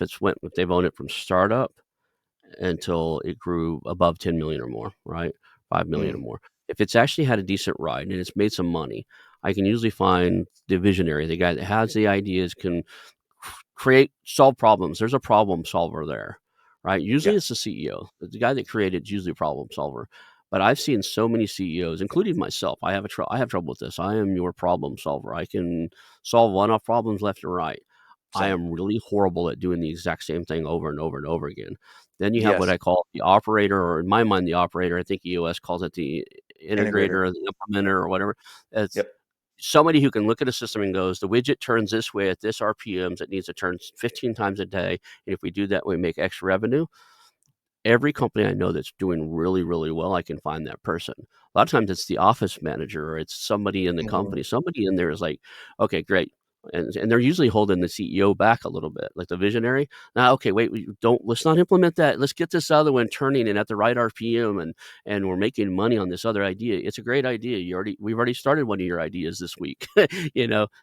they've owned it from startup, until it grew above 10 million or more, right? 5 million or Mm, more. If it's actually had a decent ride and it's made some money, I can usually find the visionary, the guy that has the ideas, can solve problems. There's a problem solver there, right? Usually yeah, it's the CEO. The guy that created it's usually a problem solver. But I've seen so many CEOs, including myself. I have trouble with this. I am your problem solver. I can solve one-off problems left and right. I same. am really horrible at doing the exact same thing over and over and over again. Then you have what Yes, I call the operator, or in my mind, the operator. I think EOS calls it the integrator. integrator or the implementer or whatever. It's Yep. somebody who can look at a system and goes, the widget turns this way at this RPMs. It needs to turn 15 times a day. And if we do that, we make X revenue. Every company I know that's doing really, really well, I can find that person. A lot of times it's the office manager or it's somebody in the Hmm. company. Somebody in there is like, okay, great. And they're usually holding the CEO back a little bit, like the visionary. Now, okay, wait, let's not implement that. Let's get this other one turning and at the right RPM, and we're making money on this other idea. It's a great idea. We've already started one of your ideas this week.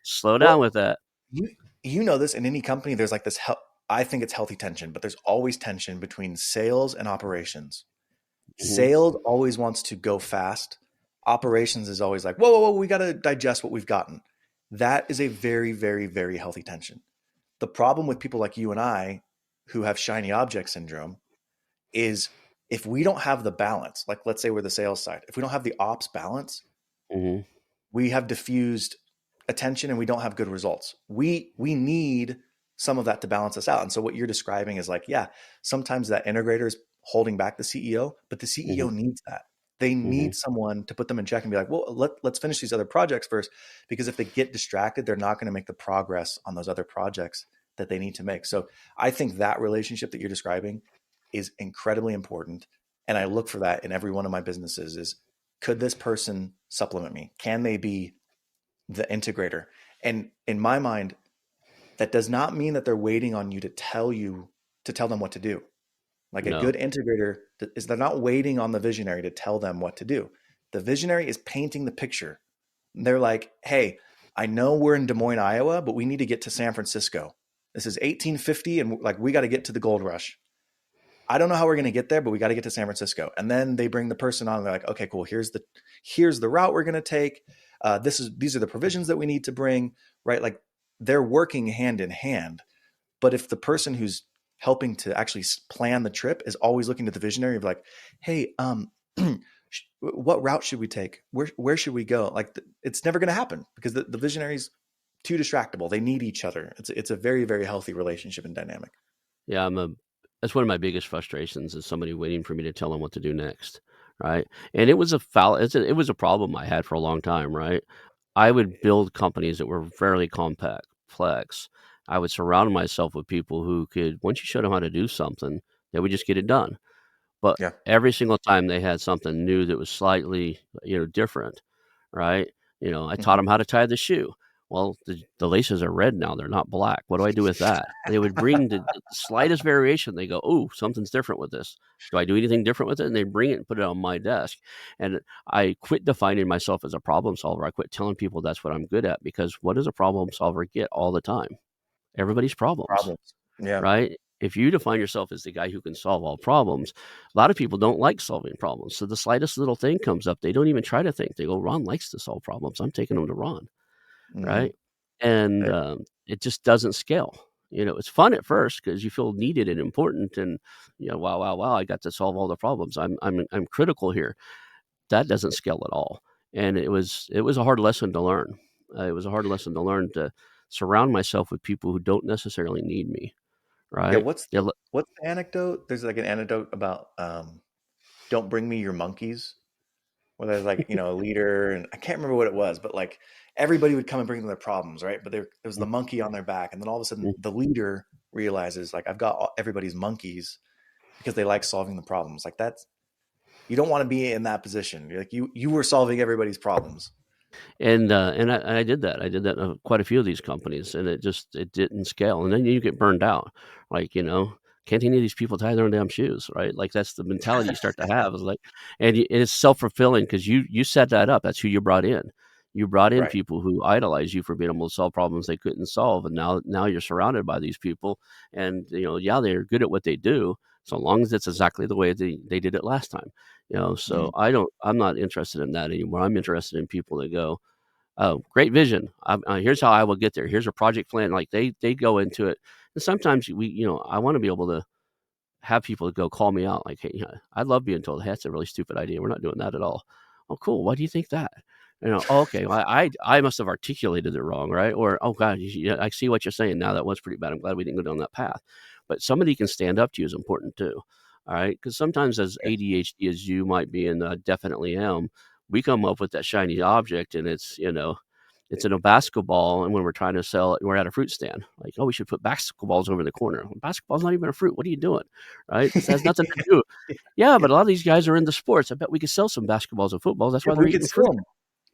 Slow down with Well, that. you you know this in any company. There's like this. I think it's healthy tension, but there's always tension between sales and operations. Hmm. Sales always wants to go fast. Operations is always like, whoa, whoa, whoa, we got to digest what we've gotten. That is a very, very, very healthy tension. The problem with people like you and I who have shiny object syndrome is if we don't have the balance, like let's say we're the sales side, if we don't have the ops balance, Hmm. we have diffused attention and we don't have good results. We need some of that to balance us out. And so what you're describing is like, yeah, sometimes that integrator is holding back the CEO, but the Hmm. CEO needs that. They Hmm. need someone to put them in check and be like, well, let's finish these other projects first, because if they get distracted, they're not going to make the progress on those other projects that they need to make. So I think that relationship that you're describing is incredibly important. And I look for that in every one of my businesses is, could this person supplement me? Can they be the integrator? And in my mind, that does not mean that they're waiting on you to tell them what to do. Like a No. good integrator is they're not waiting on the visionary to tell them what to do. The visionary is painting the picture. They're like, hey, I know we're in Des Moines, Iowa, but we need to get to San Francisco. This is 1850 and like we got to get to the gold rush. I don't know how we're going to get there, but we got to get to San Francisco. And then they bring the person on. And they're like, okay, cool. Here's the route we're going to take. These are the provisions that we need to bring. Right, like they're working hand in hand. But if the person who's helping to actually plan the trip is always looking to the visionary of like, hey, what route should we take? Where should we go? Like it's never going to happen because the visionary's too distractible. They need each other. It's a very very healthy relationship and dynamic. Yeah, that's one of my biggest frustrations is somebody waiting for me to tell them what to do next, right? And it was a problem I had for a long time, right? I would build companies that were fairly complex. I would surround myself with people who could, once you showed them how to do something, they would just get it done. But Yeah. every single time they had something new that was slightly, different, right? I taught Hmm. them how to tie the shoe. Well, the laces are red now, they're not black. What do I do with that? They would bring the slightest variation. They go, "Oh, something's different with this. Do I do anything different with it?" And they bring it and put it on my desk. And I quit defining myself as a problem solver. I quit telling people that's what I'm good at because what does a problem solver get all the time? Everybody's problems, Problems. Yeah. right? If you define yourself as the guy who can solve all problems, a lot of people don't like solving problems. So the slightest little thing comes up, they don't even try to think. They go, "Ron likes to solve problems. I'm taking him to Ron." Hmm. Right? And it just doesn't scale. It's fun at first because you feel needed and important, and wow, wow, wow, I got to solve all the problems. I'm critical here. That doesn't scale at all. And it was a hard lesson to learn. It was a hard lesson to learn to surround myself with people who don't necessarily need me. Yeah, Right? what's the anecdote? There's like an anecdote about don't bring me your monkeys, where there's like, a leader and I can't remember what it was, but like everybody would come and bring them their problems, right? But there was the monkey on their back, and then all of a sudden the leader realizes like I've got everybody's monkeys because they like solving the problems. Like that's you don't want to be in that position. You're like you were solving everybody's problems. And I did that. I did that in quite a few of these companies, and it didn't scale. And then you get burned out, like can't any of these people tie their own damn shoes, right? Like that's the mentality you start to have. Is like, and it's self fulfilling because you set that up. That's who you brought in. You brought in Right. people who idolize you for being able to solve problems they couldn't solve, and now you're surrounded by these people, and yeah, they're good at what they do. so long as it's exactly the way they did it last time, so Mhm. I'm not interested in that anymore. I'm interested in people that go, oh, great vision. Here's how I will get there. Here's a project plan. Like they go into it, and sometimes I want to be able to have people go call me out. Like, hey, I love being told, hey, that's a really stupid idea. We're not doing that at all. Oh, cool. Why do you think that? Oh, okay. Well, I must have articulated it wrong, right? Or, oh God, I see what you're saying now. That was pretty bad. I'm glad we didn't go down that path. But somebody can stand up to you is important too. All right, because sometimes as Yeah. ADHD as you might be, and definitely am, we come up with that shiny object, and it's in a basketball, and when we're trying to sell it, we're at a fruit stand. Like, oh, we should put basketballs over in the corner. Well, basketball's not even a fruit. What are you doing? Right? This has nothing to do. Yeah, Yeah. but a lot of these guys are into sports. I bet we could sell some basketballs and footballs. That's Yeah, why but they're we could eating sell fruit. them.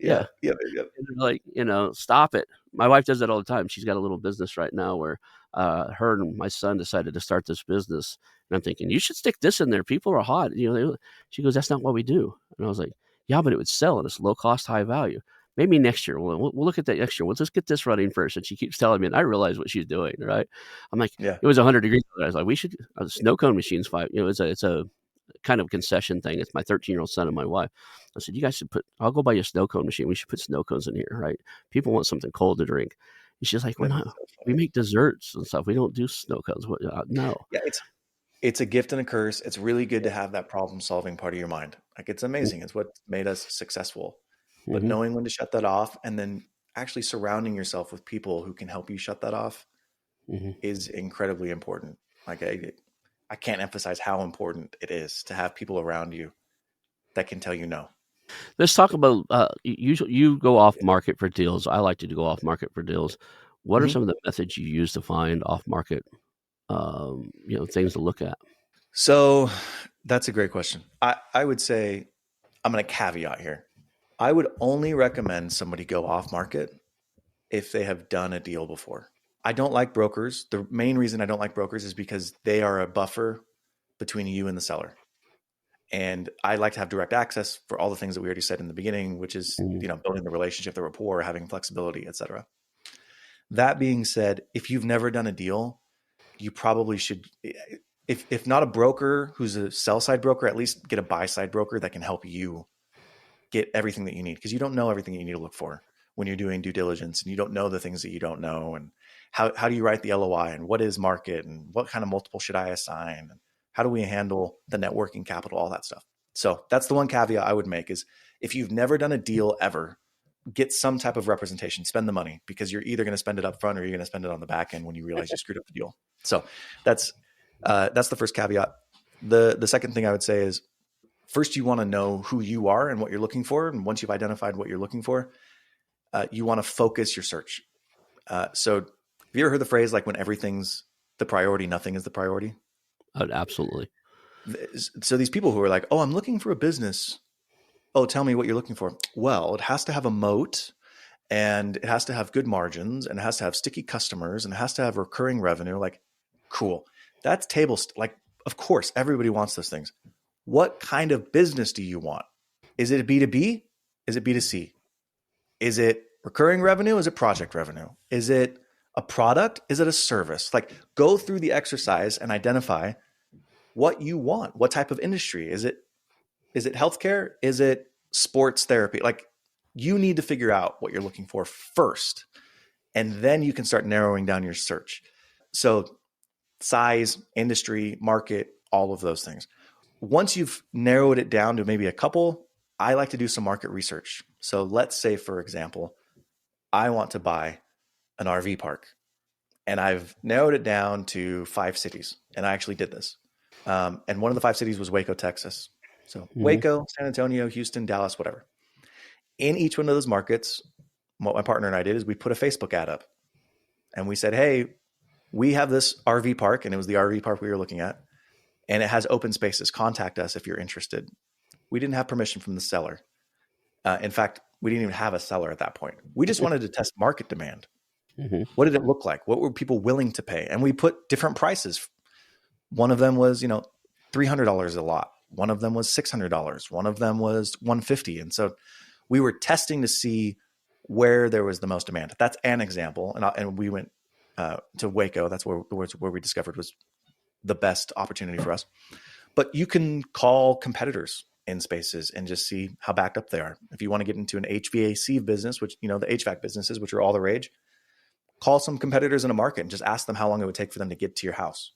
Yeah, Yeah. yeah, yeah. And they're like, stop it. My wife does that all the time. She's got a little business right now where her and my son decided to start this business. And I'm thinking, you should stick this in there. People are hot. She goes, that's not what we do. And I was like, yeah, but it would sell and it's low cost, high value. Maybe next year. We'll look at that next year. Let's just get this running first. And she keeps telling me, and I realize what she's doing, right? I'm like, Yeah, it was 100 degrees. I was like, we should, snow cone machines, it's a kind of concession thing. It's my 13-year-old son and my wife. I said, you guys should I'll go buy you a snow cone machine. We should put snow cones in here, right? People want something cold to drink. And she's like, well, that no, is so we funny. make desserts and stuff. We don't do snow cones. What, no. Yeah, it's a gift and a curse. It's really good Yeah. to have that problem solving part of your mind. Like it's amazing. It's what made us successful. But Mm-hmm. knowing when to shut that off and then actually surrounding yourself with people who can help you shut that off Mm-hmm. is incredibly important. Like I can't emphasize how important it is to have people around you that can tell you no. Let's talk about you go off market for deals. I like to go off market for deals. What are Mhm. some of the methods you use to find off market, things to look at? So that's a great question. I would say I'm going to caveat here. I would only recommend somebody go off market if they have done a deal before. I don't like brokers. The main reason I don't like brokers is because they are a buffer between you and the seller. And I like to have direct access for all the things that we already said in the beginning, which is, Mhm. building the relationship, the rapport, having flexibility, etc. That being said, if you've never done a deal, you probably should, if not a broker who's a sell side broker, at least get a buy side broker that can help you get everything that you need, because you don't know everything that you need to look for when you're doing due diligence, and you don't know the things that you don't know, and how do you write the LOI, and what is market, and what kind of multiple should I assign, and how do we handle the networking capital, all that stuff. So that's the one caveat I would make is if you've never done a deal ever, get some type of representation, spend the money, because you're either going to spend it up front or you're going to spend it on the back end when you realize you screwed up the deal. So that's that's the first caveat. The second thing I would say is first you want to know who you are and what you're looking for. And once you've identified what you're looking for, you want to focus your search. So have you ever heard the phrase like when everything's the priority, nothing is the priority? Absolutely. So these people who are like, oh, I'm looking for a business. Oh, tell me what you're looking for. Well, it has to have a moat, and it has to have good margins, and it has to have sticky customers, and it has to have recurring revenue. Like, cool. That's like, of course, everybody wants those things. What kind of business do you want? Is it a B2B? Is it B2C? Is it recurring revenue? Is it project revenue? Is it a product? Is it a service? Like, go through the exercise and identify what you want. What type of industry? Is it healthcare? Is it sports therapy? Like, you need to figure out what you're looking for first, and then you can start narrowing down your search. So size, industry, market, all of those things. Once you've narrowed it down to maybe a couple, I like to do some market research. So let's say, for example, I want to buy an RV park, and I've narrowed it down to 5 cities. And I actually did this. And one of the 5 cities was Waco, Texas. So Hmm. Waco, San Antonio, Houston, Dallas, whatever. In each one of those markets, what my partner and I did is we put a Facebook ad up, and we said, hey, we have this RV park, and it was the RV park we were looking at, and it has open spaces. Contact us if you're interested. We didn't have permission from the seller. In fact, we didn't even have a seller at that point. We just wanted to test market demand. Hmm. What did it look like? What were people willing to pay? And we put different prices. One of them was, $300 a lot. One of them was $600. One of them was $150. And so we were testing to see where there was the most demand. That's an example. And we went to Waco. That's where we discovered was the best opportunity for us. But you can call competitors in spaces and just see how backed up they are. If you want to get into an HVAC business, which, the HVAC businesses, which are all the rage, call some competitors in a market and just ask them how long it would take for them to get to your house.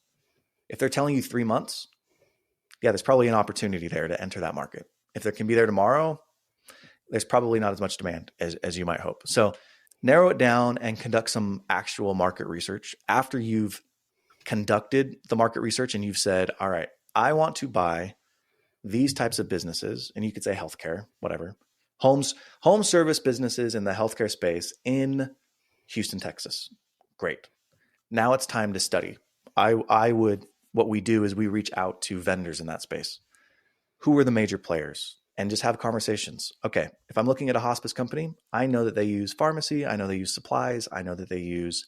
If they're telling you 3 months, yeah, there's probably an opportunity there to enter that market. If they can be there tomorrow, there's probably not as much demand as you might hope. So narrow it down and conduct some actual market research. After you've conducted the market research and you've said, all right, I want to buy these types of businesses, and you could say healthcare, whatever, home service businesses in the healthcare space in Houston, Texas. Great. Now it's time to study. What we do is we reach out to vendors in that space. Who are the major players? And just have conversations. Okay, if I'm looking at a hospice company, I know that they use pharmacy. I know they use supplies. I know that they use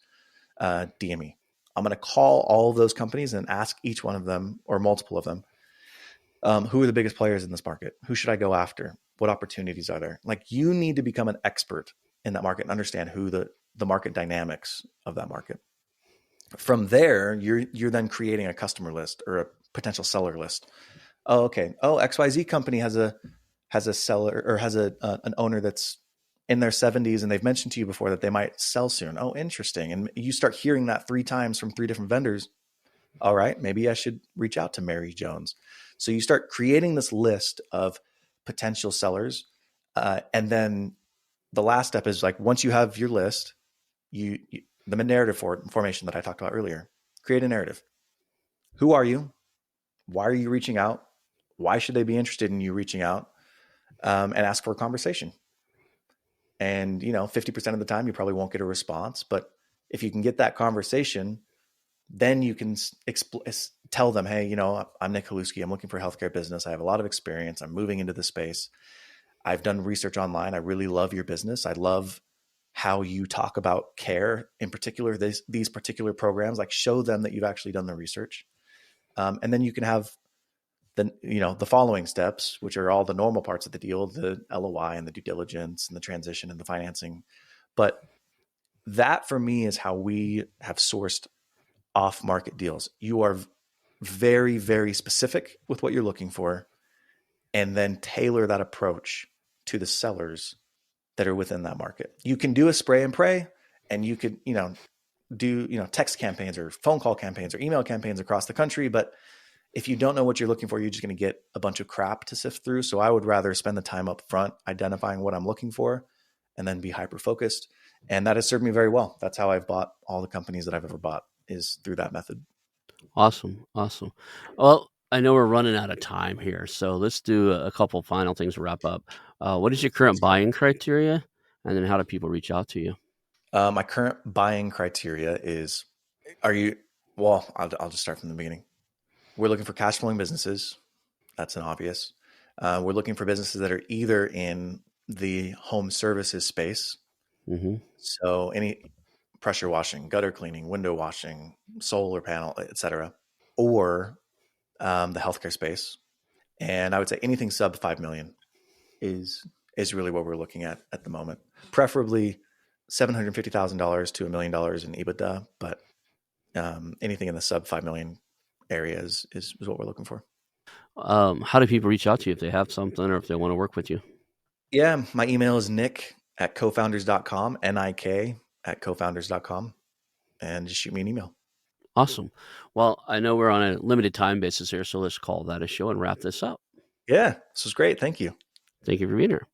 DME. I'm going to call all of those companies and ask each one of them or multiple of them, who are the biggest players in this market? Who should I go after? What opportunities are there? Like, you need to become an expert in that market and understand who the market dynamics of that market. From there, you're then creating a customer list or a potential seller list. Oh, okay. Oh, XYZ company has a seller or has an owner that's in their 70s, and they've mentioned to you before that they might sell soon. Oh, interesting. And you start hearing that 3 times from 3 different vendors. All right, maybe I should reach out to Mary Jones. So you start creating this list of potential sellers. And then the last step is, like, once you have your list, the narrative formation that I talked about earlier, create a narrative. Who are you? Why are you reaching out? Why should they be interested in you reaching out? And ask for a conversation. And, 50% of the time you probably won't get a response. But if you can get that conversation, then you can tell them, hey, I'm Nick Hulewsky. I'm looking for a healthcare business. I have a lot of experience. I'm moving into this space. I've done research online. I really love your business. I love how you talk about care, in particular, these particular programs. Like, show them that you've actually done the research. And then you can have the following steps, which are all the normal parts of the deal, the LOI and the due diligence and the transition and the financing. But that, for me, is how we have sourced off-market deals. You are very, very specific with what you're looking for, and then tailor that approach to the sellers that are within that market. You can do a spray and pray, and you could, do, text campaigns or phone call campaigns or email campaigns across the country. But if you don't know what you're looking for, you're just going to get a bunch of crap to sift through. So I would rather spend the time up front identifying what I'm looking for and then be hyper-focused. And that has served me very well. That's how I've bought all the companies that I've ever bought, is through that method. Awesome. Well, I know we're running out of time here, so let's do a couple final things to wrap up. What is your current buying criteria, and then how do people reach out to you? My current buying criteria is, well, I'll just start from the beginning. We're looking for cash flowing businesses. That's an obvious. We're looking for businesses that are either in the home services space. Mm-hmm. So any pressure washing, gutter cleaning, window washing, solar panel, etc., or the healthcare space. And I would say anything sub 5 million is really what we're looking at the moment. Preferably $750,000 to $1 million in EBITDA, but anything in the sub 5 million areas is what we're looking for. How do people reach out to you if they have something or if they want to work with you? Yeah, my email is nick@cofounders.com, NIK@cofounders.com, and just shoot me an email. Awesome. Well, I know we're on a limited time basis here, so let's call that a show and wrap this up. Yeah, this was great. Thank you. Thank you for being here.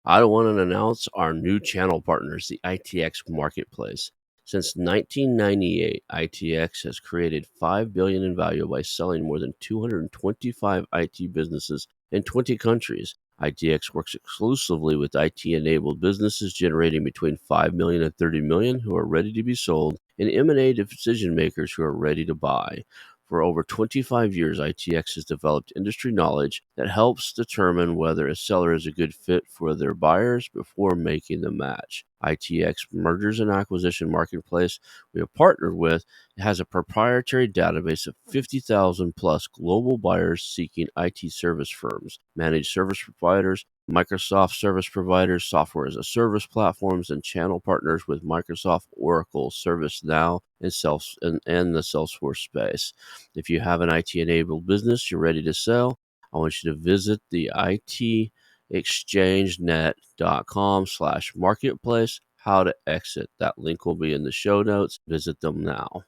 I want to announce our new channel partners, the ITX Marketplace. Since 1998, ITX has created $5 billion in value by selling more than 225 IT businesses in 20 countries. ITX works exclusively with IT-enabled businesses generating between $5 million and $30 million who are ready to be sold, and M&A decision makers who are ready to buy. For over 25 years, ITX has developed industry knowledge that helps determine whether a seller is a good fit for their buyers before making the match. ITX Mergers and Acquisition Marketplace we have partnered with has a proprietary database of 50,000 plus global buyers seeking IT service firms, managed service providers, Microsoft service providers, software as a service platforms, and channel partners with Microsoft, Oracle, ServiceNow, and the Salesforce space. If you have an IT-enabled business you're ready to sell, I want you to visit the itexchangenet.com/marketplace. How to exit. That link will be in the show notes. Visit them now.